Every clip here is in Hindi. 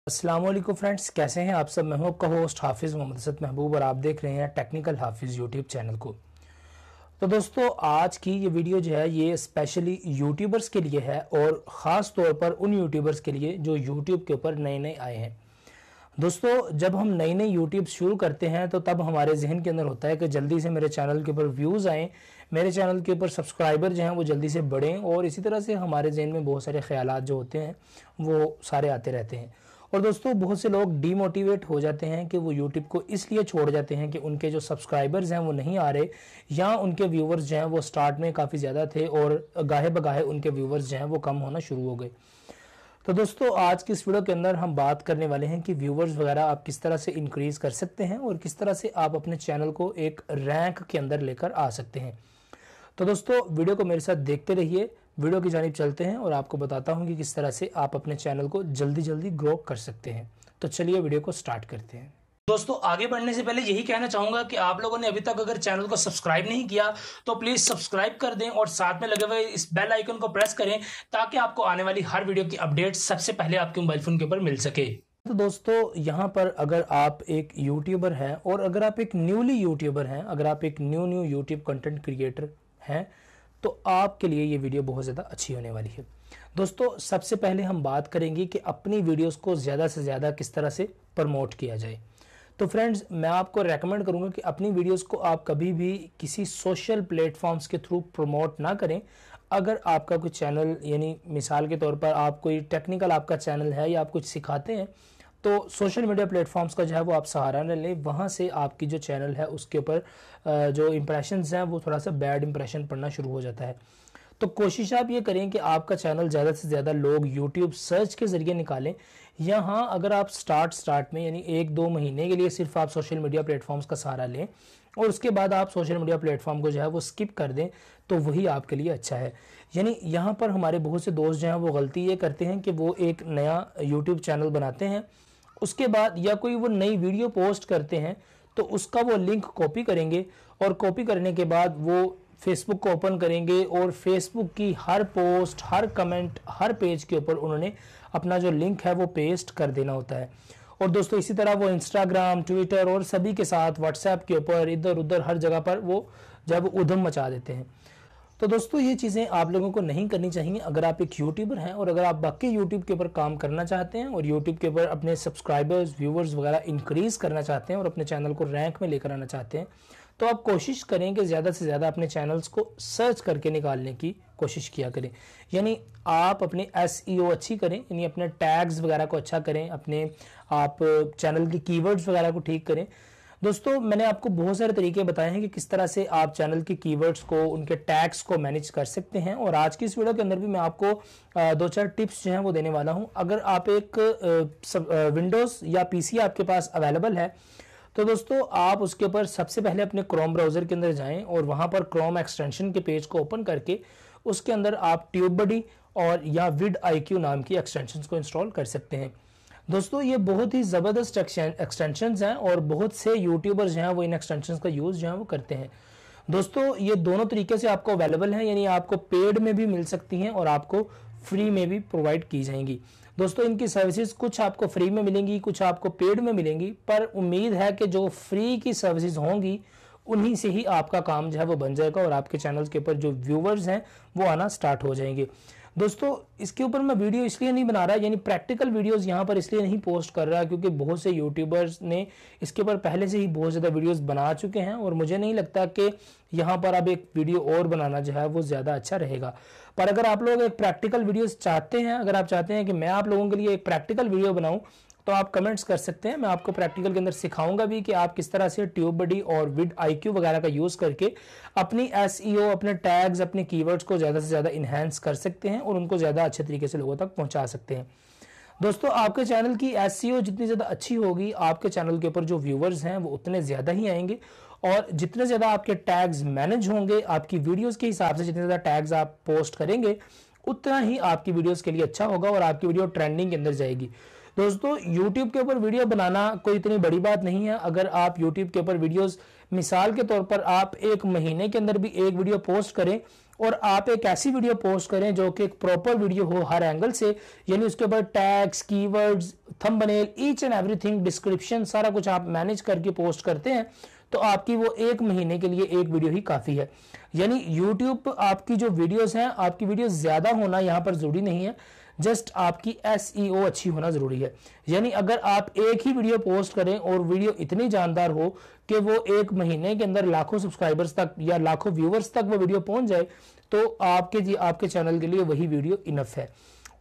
अस्सलाम वालेकुम फ्रेंड्स, कैसे हैं आप सब। मैं हूं आपका होस्ट हाफिज़ मोहम्मद असद महबूब और आप देख रहे हैं टेक्निकल हाफिज़ यूट्यूब चैनल को। तो दोस्तों, आज की ये वीडियो जो है ये स्पेशली यूट्यूबर्स के लिए है और ख़ास तौर पर उन यूट्यूबर्स के लिए जो यूट्यूब के ऊपर नए नए आए हैं। दोस्तों, जब हम नई नई यूट्यूब शुरू करते हैं तो तब हमारे जहन के अंदर होता है कि जल्दी से मेरे चैनल के ऊपर व्यूज़ आएँ, मेरे चैनल के ऊपर सब्सक्राइबर जो हैं वो जल्दी से बढ़ें, और इसी तरह से हमारे जहन में बहुत सारे ख्यालात जो होते हैं वो सारे आते रहते हैं। और दोस्तों, बहुत से लोग डीमोटिवेट हो जाते हैं कि वो यूट्यूब को इसलिए छोड़ जाते हैं कि उनके जो सब्सक्राइबर्स हैं वो नहीं आ रहे, या उनके व्यूवर्स जो हैं वो स्टार्ट में काफ़ी ज़्यादा थे और गाहे बगाहे उनके व्यूवर्स जो हैं वो कम होना शुरू हो गए। तो दोस्तों, आज की इस वीडियो के अंदर हम बात करने वाले हैं कि व्यूवर्स वगैरह आप किस तरह से इंक्रीज़ कर सकते हैं और किस तरह से आप अपने चैनल को एक रैंक के अंदर लेकर आ सकते हैं। तो दोस्तों, वीडियो को मेरे साथ देखते रहिए, वीडियो की जानिब चलते हैं और आपको बताता हूं कि किस तरह से आप अपने चैनल को जल्दी जल्दी ग्रो कर सकते हैं। तो चलिए वीडियो को स्टार्ट करते हैं। दोस्तों, आगे बढ़ने से पहले यही कहना चाहूंगा कि आप लोगों ने अभी तक अगर चैनल को सब्सक्राइब नहीं किया तो प्लीज सब्सक्राइब कर दें और साथ में लगे हुए इस बेल आइकन को प्रेस करें ताकि आपको आने वाली हर वीडियो की अपडेट सबसे पहले आपके मोबाइल फोन के ऊपर मिल सके। तो दोस्तों, यहाँ पर अगर आप एक यूट्यूबर हैं और अगर आप एक न्यूली यूट्यूबर हैं, अगर आप एक न्यू यूट्यूब कंटेंट क्रिएटर हैं, तो आपके लिए ये वीडियो बहुत ज़्यादा अच्छी होने वाली है। दोस्तों, सबसे पहले हम बात करेंगे कि अपनी वीडियोस को ज़्यादा से ज़्यादा किस तरह से प्रमोट किया जाए। तो फ्रेंड्स, मैं आपको रेकमेंड करूंगा कि अपनी वीडियोस को आप कभी भी किसी सोशल प्लेटफॉर्म्स के थ्रू प्रमोट ना करें। अगर आपका कोई चैनल, यानी मिसाल के तौर पर आप कोई टेक्निकल आपका चैनल है या आप कुछ सिखाते हैं, तो सोशल मीडिया प्लेटफॉर्म्स का जो है वो आप सहारा न लें। वहाँ से आपकी जो चैनल है उसके ऊपर जो इंप्रेशंस हैं वो थोड़ा सा बैड इंप्रेशन पड़ना शुरू हो जाता है। तो कोशिश आप ये करें कि आपका चैनल ज़्यादा से ज़्यादा लोग यूट्यूब सर्च के ज़रिए निकालें, या हाँ, अगर आप स्टार्ट में यानी 1-2 महीने के लिए सिर्फ आप सोशल मीडिया प्लेटफॉर्म्स का सहारा लें और उसके बाद आप सोशल मीडिया प्लेटफॉर्म को जो है वो स्किप कर दें, तो वही आपके लिए अच्छा है। यानी यहाँ पर हमारे बहुत से दोस्त जो हैं वो गलती ये करते हैं कि वो एक नया यूट्यूब चैनल बनाते हैं, उसके बाद या कोई वो नई वीडियो पोस्ट करते हैं तो उसका वो लिंक कॉपी करेंगे और कॉपी करने के बाद वो फेसबुक को ओपन करेंगे और फेसबुक की हर पोस्ट, हर कमेंट, हर पेज के ऊपर उन्होंने अपना जो लिंक है वो पेस्ट कर देना होता है। और दोस्तों, इसी तरह वो इंस्टाग्राम, ट्विटर और सभी के साथ व्हाट्सएप के ऊपर इधर उधर हर जगह पर वो जब उधम मचा देते हैं। तो दोस्तों, ये चीज़ें आप लोगों को नहीं करनी चाहिए। अगर आप एक यूट्यूबर हैं और अगर आप बाकी यूट्यूब के ऊपर काम करना चाहते हैं और यूट्यूब के ऊपर अपने सब्सक्राइबर्स, व्यूवर्स वगैरह इंक्रीज़ करना चाहते हैं और अपने चैनल को रैंक में लेकर आना चाहते हैं, तो आप कोशिश करें कि ज़्यादा से ज़्यादा अपने चैनल्स को सर्च करके निकालने की कोशिश किया करें। यानी आप अपने SEO अच्छी करें, यानी अपने टैग्स वगैरह को अच्छा करें, अपने आप चैनल की कीवर्ड्स वगैरह को ठीक करें। दोस्तों, मैंने आपको बहुत सारे तरीके बताए हैं कि किस तरह से आप चैनल के कीवर्ड्स को, उनके टैग्स को मैनेज कर सकते हैं, और आज की इस वीडियो के अंदर भी मैं आपको 2-4 टिप्स जो हैं वो देने वाला हूं। अगर आप एक विंडोज़ या PC आपके पास अवेलेबल है तो दोस्तों, आप उसके ऊपर सबसे पहले अपने क्रोम ब्राउज़र के अंदर जाएं और वहां पर क्रोम एक्सटेंशन के पेज को ओपन करके उसके अंदर आप ट्यूबबडी और या vidIQ नाम की एक्सटेंशंस को इंस्टॉल कर सकते हैं। दोस्तों, ये बहुत ही ज़बरदस्त एक्सटेंशंस हैं और बहुत से यूट्यूबर्स जो हैं वो इन एक्सटेंशंस का यूज़ जो है वो करते हैं। दोस्तों, ये दोनों तरीके से आपको अवेलेबल है, यानी आपको पेड में भी मिल सकती हैं और आपको फ्री में भी प्रोवाइड की जाएंगी। दोस्तों, इनकी सर्विसेज कुछ आपको फ्री में मिलेंगी, कुछ आपको पेड में मिलेंगी, पर उम्मीद है कि जो फ्री की सर्विसेज होंगी उन्हीं से ही आपका काम जो है वो बन जाएगा और आपके चैनल के ऊपर जो व्यूवर्स हैं वो आना स्टार्ट हो जाएंगे। दोस्तों, इसके ऊपर मैं वीडियो इसलिए नहीं बना रहा, यानी प्रैक्टिकल वीडियोस यहाँ पर इसलिए नहीं पोस्ट कर रहा क्योंकि बहुत से यूट्यूबर्स ने इसके ऊपर पहले से ही बहुत ज़्यादा वीडियोस बना चुके हैं और मुझे नहीं लगता कि यहाँ पर अब एक वीडियो और बनाना जो है वो ज़्यादा अच्छा रहेगा। पर अगर आप लोग एक प्रैक्टिकल वीडियोस चाहते हैं, अगर आप चाहते हैं कि मैं आप लोगों के लिए एक प्रैक्टिकल वीडियो बनाऊँ, तो आप कमेंट्स कर सकते हैं। मैं आपको प्रैक्टिकल के अंदर सिखाऊंगा भी कि आप किस तरह से ट्यूबबडी और vidIQ वगैरह का यूज़ करके अपनी SEO, अपने टैग्स, अपने कीवर्ड्स को ज़्यादा से ज़्यादा इन्हेंस कर सकते हैं और उनको ज़्यादा अच्छे तरीके से लोगों तक पहुंचा सकते हैं। दोस्तों, आपके चैनल की SEO जितनी ज़्यादा अच्छी होगी, आपके चैनल के ऊपर जो व्यूवर्स हैं वो उतने ज़्यादा ही आएंगे, और जितने ज़्यादा आपके टैग्स मैनेज होंगे, आपकी वीडियोज़ के हिसाब से जितने ज़्यादा टैग्स आप पोस्ट करेंगे उतना ही आपकी वीडियोज़ के लिए अच्छा होगा और आपकी वीडियो ट्रेंडिंग के अंदर जाएगी। दोस्तों, YouTube के ऊपर वीडियो बनाना कोई इतनी बड़ी बात नहीं है। अगर आप YouTube के ऊपर वीडियोस, मिसाल के तौर पर आप 1 महीने के अंदर भी एक वीडियो पोस्ट करें और आप एक ऐसी वीडियो पोस्ट करें जो कि एक प्रॉपर वीडियो हो हर एंगल से, यानी उसके ऊपर tags, keywords, thumbnail, each and everything, description, सारा कुछ आप मैनेज करके पोस्ट करते हैं तो आपकी वो 1 महीने के लिए एक वीडियो ही काफ़ी है। यानी यूट्यूब आपकी जो वीडियोस हैं, आपकी वीडियो ज़्यादा होना यहाँ पर ज़रूरी नहीं है, जस्ट आपकी SEO अच्छी होना ज़रूरी है। यानी अगर आप एक ही वीडियो पोस्ट करें और वीडियो इतनी जानदार हो कि वो 1 महीने के अंदर लाखों सब्सक्राइबर्स तक या लाखों व्यूवर्स तक वो वीडियो पहुंच जाए, तो आपके चैनल के लिए वही वीडियो इनफ है।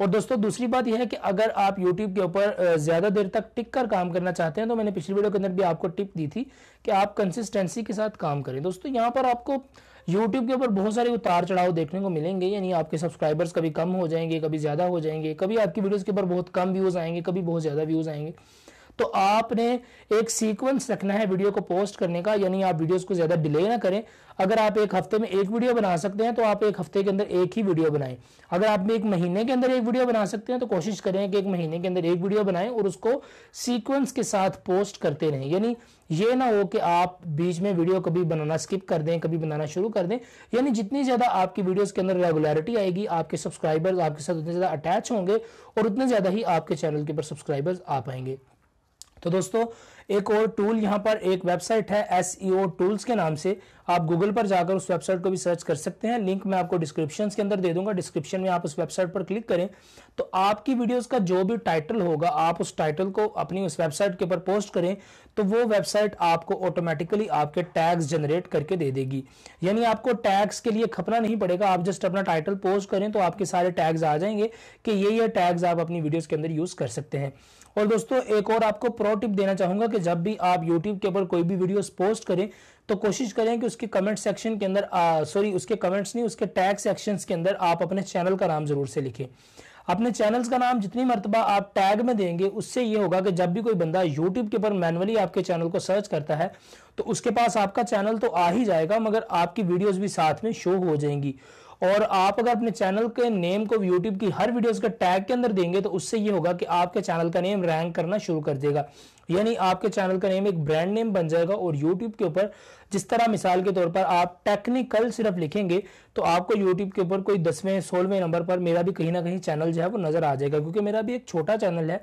और दोस्तों दूसरी बात यह है कि अगर आप YouTube के ऊपर ज़्यादा देर तक टिक कर काम करना चाहते हैं, तो मैंने पिछली वीडियो के अंदर भी आपको टिप दी थी कि आप कंसिस्टेंसी के साथ काम करें। दोस्तों यहाँ पर आपको YouTube के ऊपर बहुत सारे उतार चढ़ाव देखने को मिलेंगे, यानी आपके सब्सक्राइबर्स कभी कम हो जाएंगे, कभी ज़्यादा हो जाएंगे, कभी आपकी वीडियोज़ के ऊपर बहुत कम व्यूज़ आएंगे, कभी बहुत ज़्यादा व्यूज़ आएंगे। तो आपने एक सीक्वेंस रखना है वीडियो को पोस्ट करने का, यानी आप वीडियोस को ज़्यादा डिले ना करें। अगर आप एक हफ्ते में एक वीडियो बना सकते हैं तो आप एक हफ्ते के अंदर एक ही वीडियो बनाएं। अगर आप 1 महीने के अंदर एक वीडियो बना सकते हैं तो कोशिश करें कि 1 महीने के अंदर एक वीडियो बनाएं और उसको सीक्वेंस के साथ पोस्ट करते रहें। यानी ये ना हो कि आप बीच में वीडियो कभी बनाना स्किप कर दें, कभी बनाना शुरू कर दें। यानी जितनी ज़्यादा आपकी वीडियोस के अंदर रेगुलरिटी आएगी, आपके सब्सक्राइबर्स आपके साथ उतने ज़्यादा अटैच होंगे और उतने ज़्यादा ही आपके चैनल के ऊपर सब्सक्राइबर्स आ पाएंगे। तो दोस्तों एक और टूल यहाँ पर, एक वेबसाइट है SEO टूल्स के नाम से, आप गूगल पर जाकर उस वेबसाइट को भी सर्च कर सकते हैं। लिंक मैं आपको डिस्क्रिप्शन के अंदर दे दूंगा। डिस्क्रिप्शन में आप उस वेबसाइट पर क्लिक करें तो आपकी वीडियोस का जो भी टाइटल होगा, आप उस टाइटल को अपनी उस वेबसाइट के ऊपर पोस्ट करें तो वो वेबसाइट आपको ऑटोमेटिकली आपके टैग्स जनरेट करके दे देगी। यानी आपको टैग्स के लिए खपना नहीं पड़ेगा, आप जस्ट अपना टाइटल पोस्ट करें तो आपके सारे टैग्स आ जाएंगे कि ये टैग्स आप अपनी वीडियोस के अंदर यूज कर सकते हैं। और दोस्तों एक और आपको प्रो टिप देना चाहूंगा कि जब भी आप YouTube के ऊपर कोई भी वीडियोस पोस्ट करें तो कोशिश करें कि उसके कमेंट सेक्शन के अंदर उसके कमेंट्स नहीं, उसके टैग सेक्शंस के अंदर आप अपने चैनल का नाम जरूर से लिखें। अपने चैनल्स का नाम जितनी मर्तबा आप टैग में देंगे, उससे ये होगा कि जब भी कोई बंदा YouTube के ऊपर मैनुअली आपके चैनल को सर्च करता है तो उसके पास आपका चैनल तो आ ही जाएगा, मगर आपकी वीडियोस भी साथ में शो हो जाएंगी। और आप अगर अपने चैनल के नेम को YouTube की हर वीडियोस के टैग के अंदर देंगे तो उससे ये होगा कि आपके चैनल का नेम रैंक करना शुरू कर देगा। यानी आपके चैनल का नेम एक ब्रांड नेम बन जाएगा। और YouTube के ऊपर जिस तरह मिसाल के तौर पर आप टेक्निकल सिर्फ लिखेंगे तो आपको YouTube के ऊपर कोई 10वें 16वें नंबर पर मेरा भी कहीं ना कहीं चैनल जो है वो नजर आ जाएगा, क्योंकि मेरा भी एक छोटा चैनल है।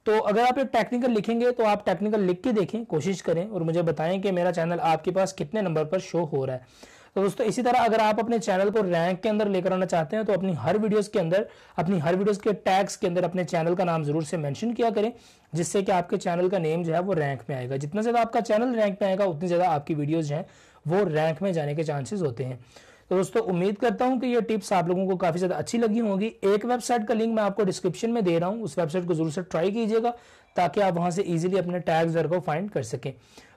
तो अगर आप एक टेक्निकल लिखेंगे तो आप टेक्निकल लिख के देखें, कोशिश करें और मुझे बताएं कि मेरा चैनल आपके पास कितने नंबर पर शो हो रहा है। तो दोस्तों इसी तरह अगर आप अपने चैनल को रैंक के अंदर लेकर आना चाहते हैं तो अपनी हर वीडियोस के टैग्स के अंदर अपने चैनल का नाम जरूर से मेंशन किया करें, जिससे कि आपके चैनल का नेम जो है वो रैंक में आएगा। जितना ज्यादा आपका चैनल रैंक में आएगा उतनी ज्यादा आपकी वीडियोस जो हैं वो रैंक में जाने के चांसेस होते हैं। तो दोस्तों उम्मीद करता हूं कि ये टिप्स आप लोगों को काफी ज्यादा अच्छी लगी होंगी। एक वेबसाइट का लिंक मैं आपको डिस्क्रिप्शन में दे रहा हूं, उस वेबसाइट को जरूर से ट्राई कीजिएगा ताकि आप वहां से इजीली अपने टैग्स को फाइंड कर सकें।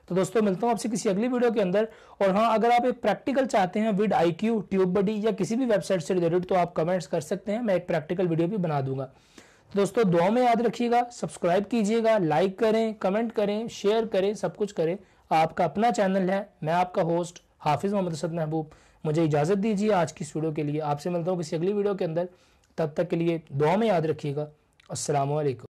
तो दोस्तों मिलता हूं आपसे किसी अगली वीडियो के अंदर। और हाँ, अगर आप एक प्रैक्टिकल चाहते हैं vidIQ, ट्यूबबडी या किसी भी वेबसाइट से रिलेटेड तो आप कमेंट्स कर सकते हैं, मैं एक प्रैक्टिकल वीडियो भी बना दूंगा। तो दोस्तों दुआ में याद रखिएगा, सब्सक्राइब कीजिएगा, लाइक करें, कमेंट करें, शेयर करें, सब कुछ करें। आपका अपना चैनल है, मैं आपका होस्ट हाफिज मोहम्मद असद महबूब। मुझे इजाजत दीजिए आज की इस वीडियो के लिए। आपसे मिलता हूँ किसी अगली वीडियो के अंदर, तब तक के लिए दुआ में याद रखिएगा। अस्सलामु अलैकुम।